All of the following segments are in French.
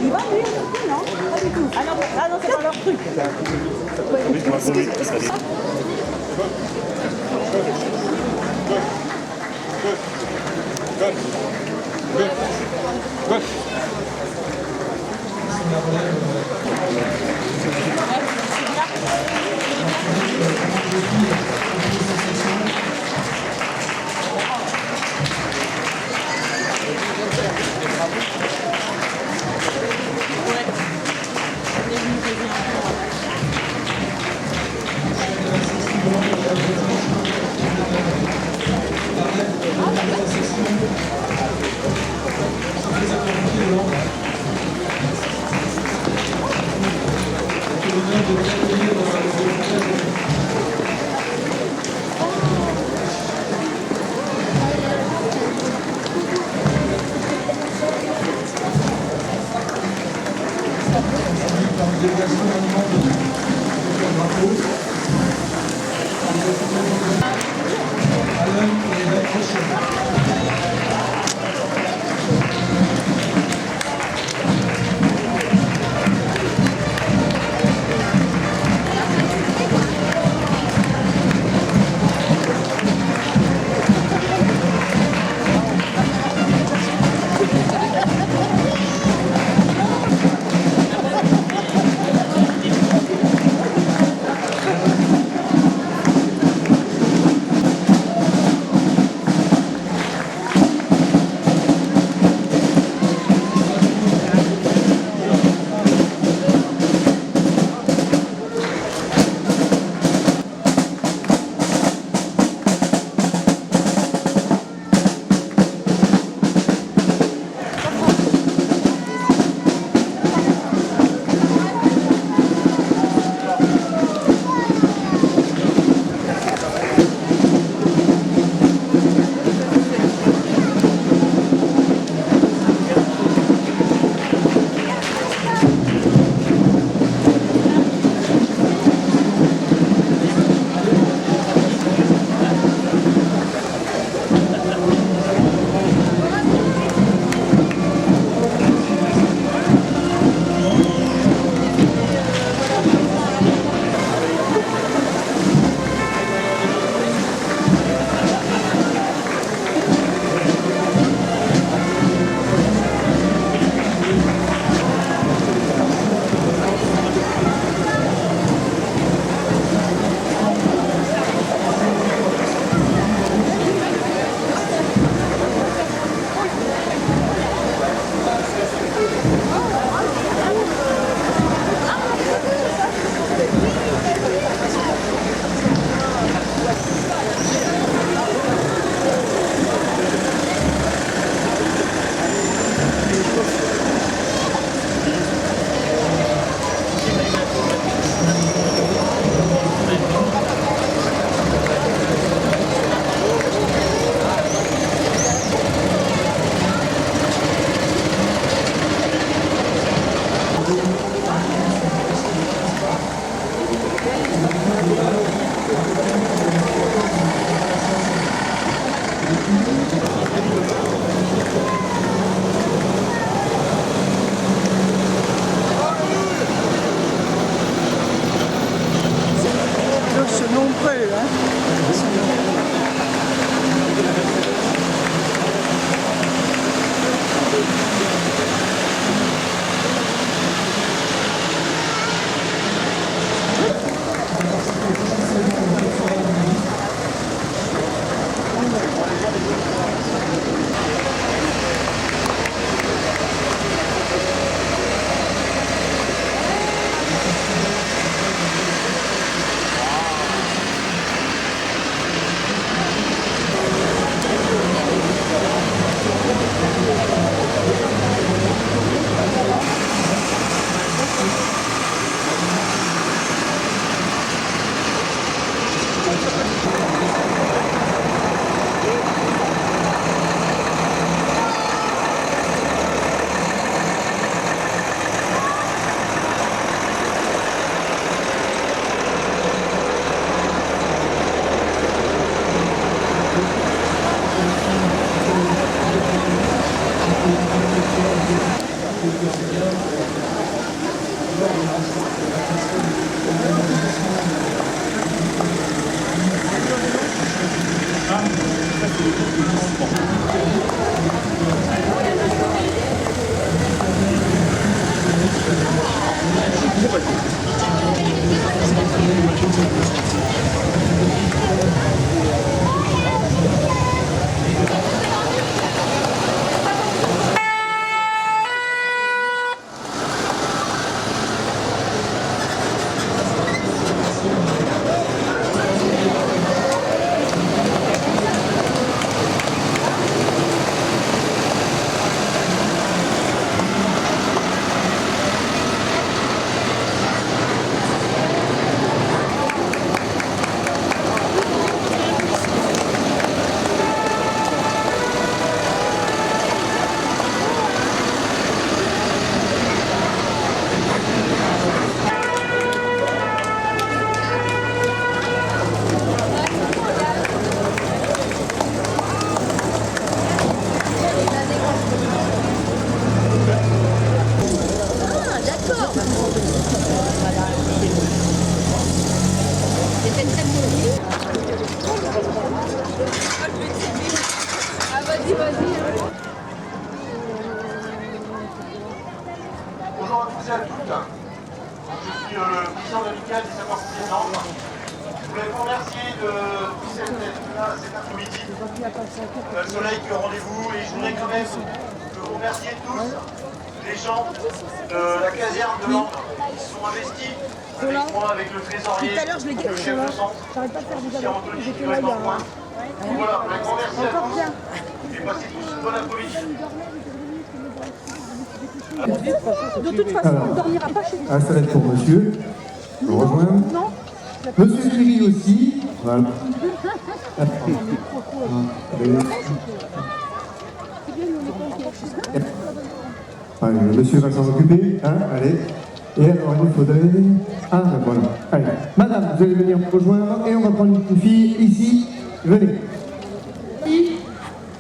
Il va lui aussi, non? Pas du tout. Ah non, c'est pas leur truc. Excuse-moi. Good. Bonjour à tous et à toutes. Je suis le président de l'amicale des sapeurs-pompiers de Nantes. Je voulais vous remercier de cet après-midi. Le soleil qui est au rendez-vous et je voudrais quand même vous remercier tous les gens de la caserne de Nantes qui se sont investis avec moi, avec le trésorier, le chef de centre, qui a Anthony qui reste dans le coin. Donc voilà, un grand merci à tous et passez tous une bonne après-midi. De toute façon, on ne dormira pas chez nous. Ah, ça va être pour monsieur. On rejoint. Non. Monsieur Thierry aussi. Voilà. Allez, le monsieur va s'en occuper. Hein, allez. Et alors, il faudrait... Ah, ben voilà. Allez. Madame, vous allez venir me rejoindre et on va prendre une fille ici. Venez.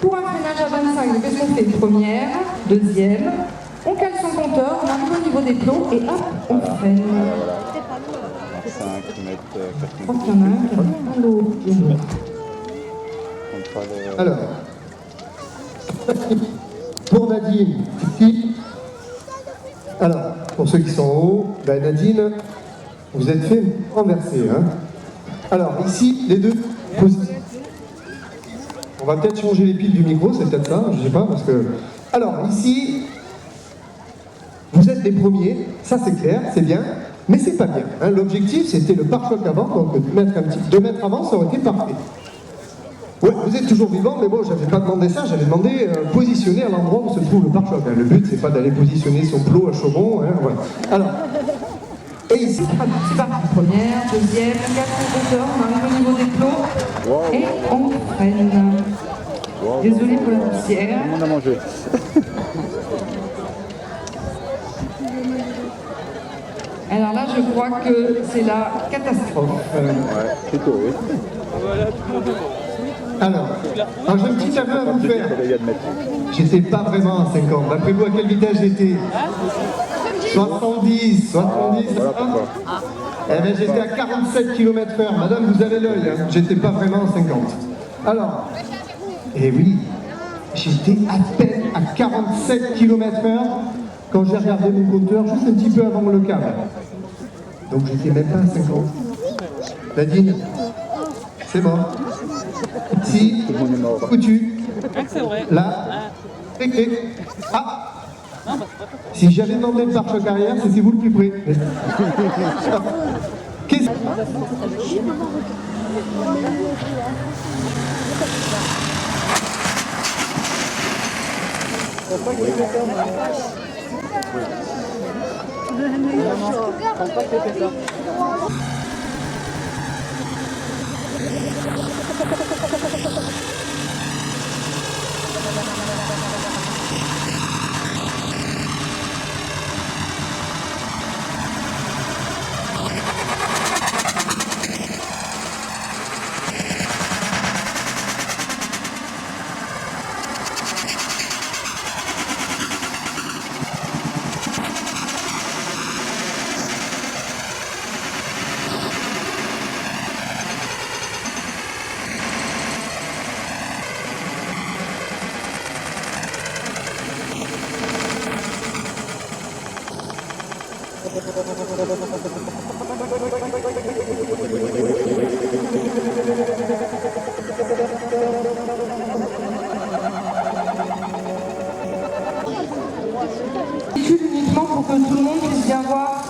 Pour un freinage à 25, qu'est-ce qu'on fait? Première, deuxième, on cale son compteur, on arrive au niveau des plombs et hop, on freine. 5 mètres, 4 Je crois qu'il y en a un qui a un lot. Alors, pour Nadine, ici. Alors, pour ceux qui sont en haut, ben Nadine, vous êtes fait renverser. Hein. Alors, ici, les deux positions. On va peut-être changer les piles du micro, c'est peut-être ça, je sais pas, parce que... Alors, ici, vous êtes les premiers, ça c'est clair, c'est bien, mais c'est pas bien. Hein. L'objectif, c'était le pare-choc avant, donc 2 mètres avant, ça aurait été parfait. Ouais, vous êtes toujours vivant, mais bon, j'avais pas demandé ça, j'avais demandé positionner à l'endroit où se trouve le pare-choc. Hein. Le but, c'est pas d'aller positionner son plot à chaudron, hein, voilà. Alors, et ici... C'est parti, première, deuxième, on cale son compteur, on arrive au niveau des plombs et on freine. Désolé pour la poussière. On a mangé. Alors là, je crois que c'est la catastrophe. Ouais, plutôt, oui. Alors, j'ai un petit aveu à vous faire. Il y a de mettre. J'étais pas vraiment à 50. D'après vous, à quelle vitesse j'étais? 70, 70, Voilà pourquoi. Eh bien, j'étais à 47 km/h. Madame, vous avez l'œil, hein. J'étais pas vraiment à 50. Alors, eh oui, j'étais à peine à 47 km/h quand j'ai regardé mon compteur juste un petit peu avant le câble. Donc, j'étais même pas à 50. Nadine, c'est mort. Si, foutu. Là, réglé. Ah! Si j'avais demandé le pare-choc arrière, c'était vous le plus près. Qu'est-ce Uniquement pour que tout le monde puisse bien voir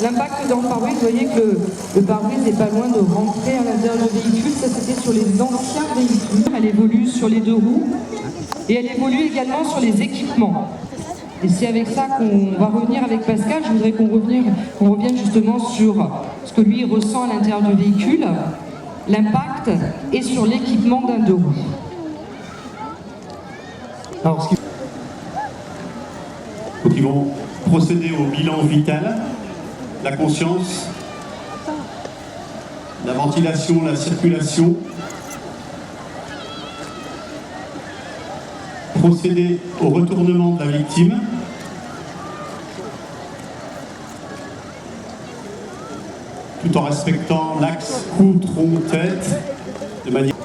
l'impact dans le pare-brise. Vous voyez que le pare-brise n'est pas loin de rentrer à l'intérieur du véhicule. Ça, c'était sur les anciens véhicules. Elle évolue sur les 2 roues et elle évolue également sur les équipements. Et c'est avec ça qu'on va revenir avec Pascal. Je voudrais qu'on revienne justement sur ce que lui ressent à l'intérieur du véhicule, l'impact et sur l'équipement d'un 2 roues. Alors, Donc ils vont procéder au bilan vital, la conscience, la ventilation, la circulation, procéder au retournement de la victime, tout en respectant l'axe cou, tronc, tête, de manière...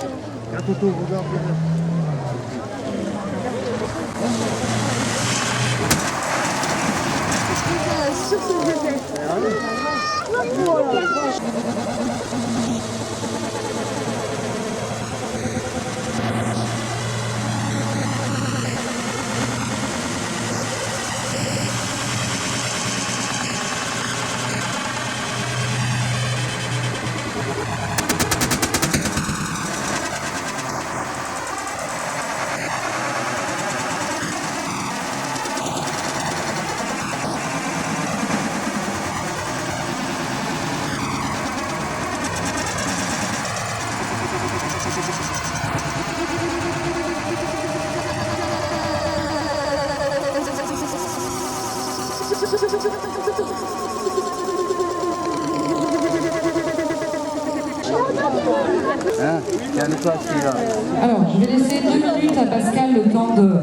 Alors, je vais laisser 2 minutes à Pascal le temps de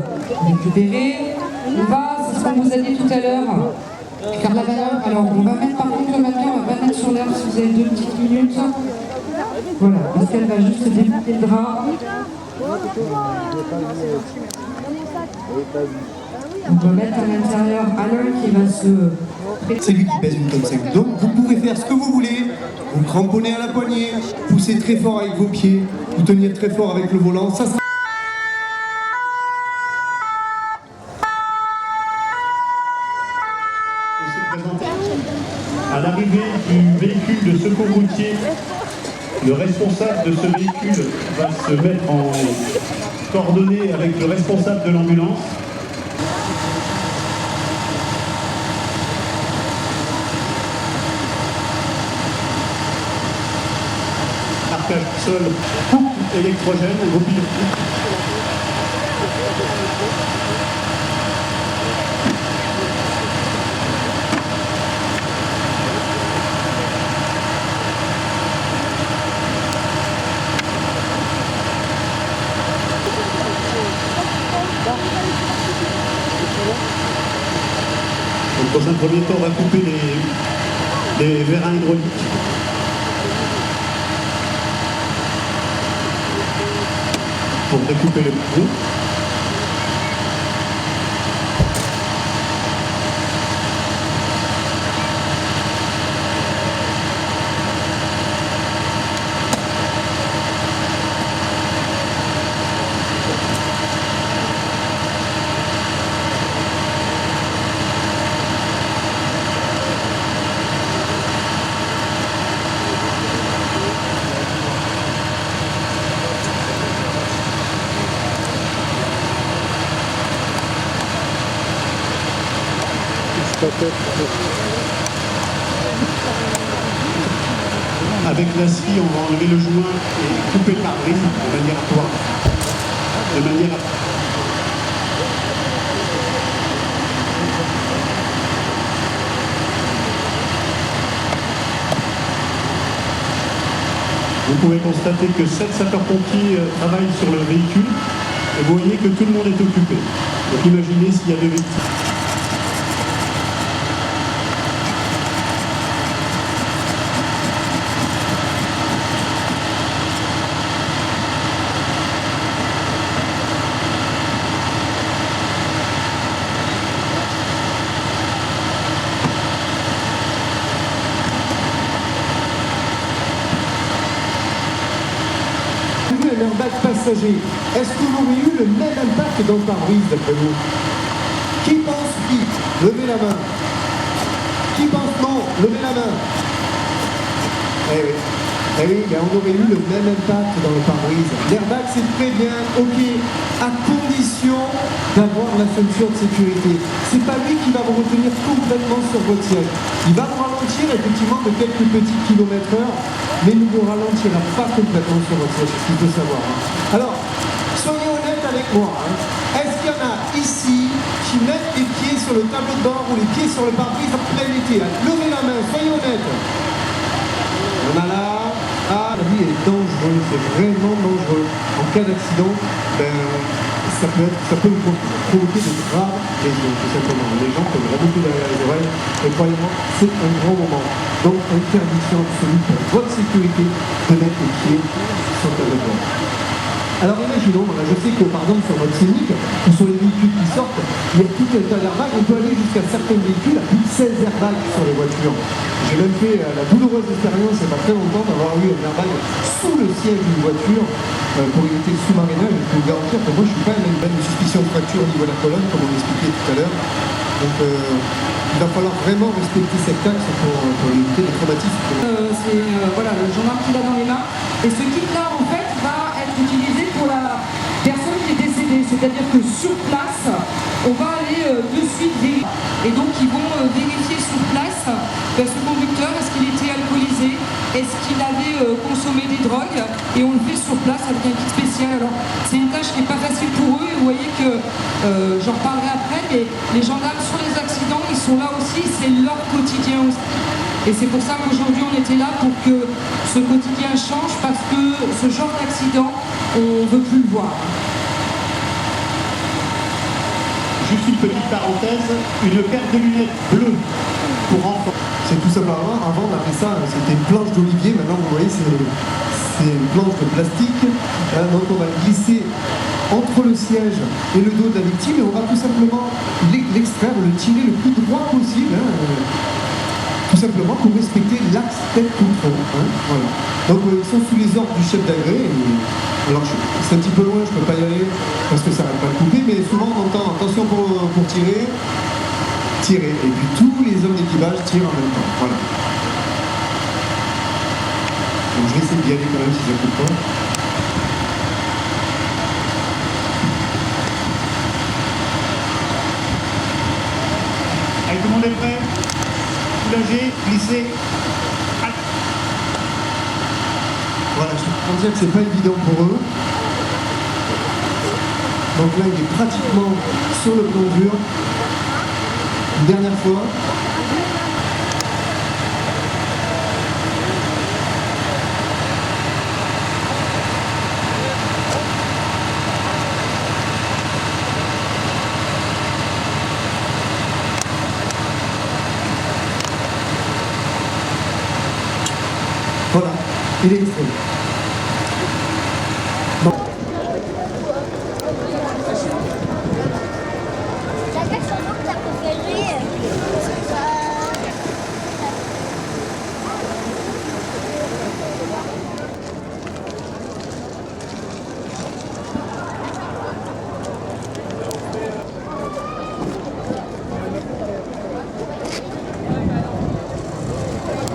récupérer. On va, c'est ce qu'on vous a dit tout à l'heure, faire la valeur. Alors, on va mettre par contre le matin, on va pas mettre sur l'herbe si vous avez 2 petites minutes. Voilà, Pascal va juste démonter le drap. On va mettre à l'intérieur Alain qui va se... c'est lui qui pèse 1,5 tonne. Donc vous pouvez faire ce que vous voulez, vous cramponnez à la poignée, poussez très fort avec vos pieds, vous tenir très fort avec le volant, ça sera... Et se présenter à l'arrivée du véhicule de secours routier. Le responsable de ce véhicule va se mettre en coordonnée avec le responsable de l'ambulance. Marquage sol, coupe électrogène, mobile. Donc, dans un premier temps, on va couper les vérins hydrauliques. Pour découper le pneu. Avec la scie, on va enlever le joint et couper le pare-brise de manière à pouvoir. De manière à... Vous pouvez constater que 7 sapeurs-pompiers travaillent sur le véhicule et vous voyez que tout le monde est occupé. Donc imaginez s'il y a 2 victimes. passagers, est-ce que vous auriez eu le même impact dans le pare-brise d'après vous? Qui pense oui? Levez la main. Qui pense non? Levez la main. Eh oui. Eh oui, ben on aurait eu le même impact dans le pare-brise. L'airbag c'est très bien, ok, à condition d'avoir la ceinture de sécurité. C'est pas lui qui va vous retenir complètement sur votre siège. Il va vous ralentir effectivement de quelques petits kilomètres/heure, mais il ne vous ralentira pas complètement sur votre siège, c'est ce qu'il faut savoir. Alors, soyez honnête avec moi. Est-ce qu'il y en a ici qui mettent les pieds sur le tableau de bord ou les pieds sur le pare-brise en plein été? Levez la main, soyez honnête. On a là. Ah, la vie est dangereuse, c'est vraiment dangereux. En cas d'accident, ben, ça peut provoquer de graves lésions, tout simplement. Les gens peuvent remonter derrière les oreilles, et croyez-moi, c'est un grand moment. Donc, interdiction absolue pour votre sécurité de mettre les pieds sur le bord. Alors imaginons, je sais que par exemple sur votre Scénic, ou sur les véhicules qui sortent, il y a tout un tas d'airbags, on peut aller jusqu'à certains véhicules à plus de 16 airbags sur les voitures. J'ai même fait la douloureuse expérience il n'y a pas très longtemps d'avoir eu un airbag sous le siège d'une voiture pour éviter le sous-marinage. Je peux vous garantir que moi je ne suis pas une suspicion de fracture au niveau de la colonne, comme on l'expliquait tout à l'heure. Donc il va falloir vraiment respecter cet axe pour éviter les traumatismes. Voilà, le gendarme qui l'a dans les mains. Et ce kit-là, en fait, va être utilisé pour la personne qui est décédée. C'est-à-dire que sur place, on va aller de suite vérifier. Et donc, ils vont vérifier sur place ce conducteur, est-ce qu'il était alcoolisé, est-ce qu'il avait consommé des drogues, et on le fait sur place avec un kit spécial. Alors, c'est une tâche qui n'est pas facile pour eux, et vous voyez que, j'en reparlerai après, mais les gendarmes sur les accidents, ils sont là aussi, c'est leur quotidien aussi. Et c'est pour ça qu'aujourd'hui on était là pour que ce quotidien change, parce que ce genre d'accident, on ne veut plus le voir. Juste une petite parenthèse, une paire de lunettes bleues pour enfants. C'est tout simplement, avant on appelait ça, c'était une planche d'olivier, maintenant vous voyez c'est une planche de plastique. Donc on va le glisser entre le siège et le dos de la victime, et on va tout simplement l'extraire, le tirer le plus droit possible. Tout simplement pour respecter l'axe tête contre haut. Voilà. Donc ils sont sous les ordres du chef d'agré. Alors c'est un petit peu loin, je ne peux pas y aller parce que ça ne va pas le couper, mais souvent on entend attention pour tirer. Et puis tous les hommes d'équipage tirent en même temps. Voilà. Donc je vais essayer d'y aller quand même si ça ne coupe pas. Allez, tout le monde est prêt? Soulager, glisser. Voilà, je peux dire que c'est pas évident pour eux. Donc là, il est pratiquement sur le plan dur. Une dernière fois. Voilà, il est extrait.